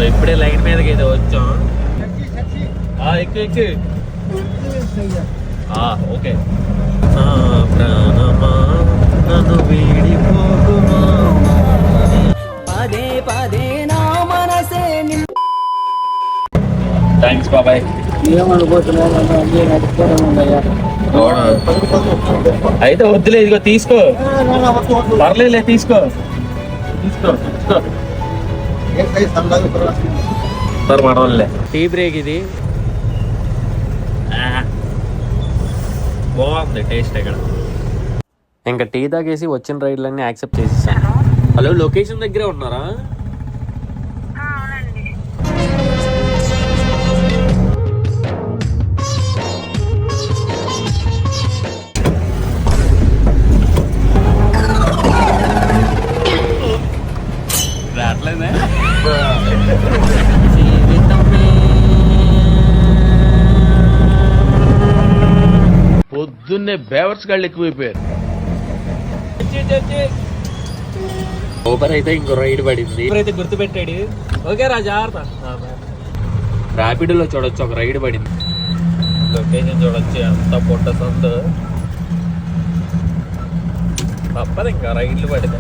ఇప్పుడే లైన్ మీదకి అయితే వచ్చాం. ఎక్కు ఓకే. ప్రాణమా నన్ను వీడిపోకుమా పదే పదే నా మనసే. థ్యాంక్స్ బాబాయ్. అయితే వద్దులే, ఇదిగో తీసుకో, పర్లేదులే, తీసుకో. మనలే టీ బ్రేక్ ఇది బాగుంది టేస్ట్. ఇక్కడ ఇంకా టీ తాగేసి వచ్చిన రైడ్లన్నీ యాక్సెప్ట్ చేసేసాను. హలో, లొకేషన్ దగ్గరే ఉన్నారా? పొద్దున్నే బేవర్స్ గాళ్ళు ఎక్కువైపోయారు. ఊబర్ అయితే ఇంకో రైడ్ పడింది. అయితే గుర్తుపెట్టాడు. ఓకే రాజా, ర్యాపిడోలో చూడొచ్చు ఒక రైడ్ పడింది. లొకేషన్ చూడొచ్చు, ఎంత పొట్ట సొంత తప్పదు ఇంకా రైడ్లు పడింది.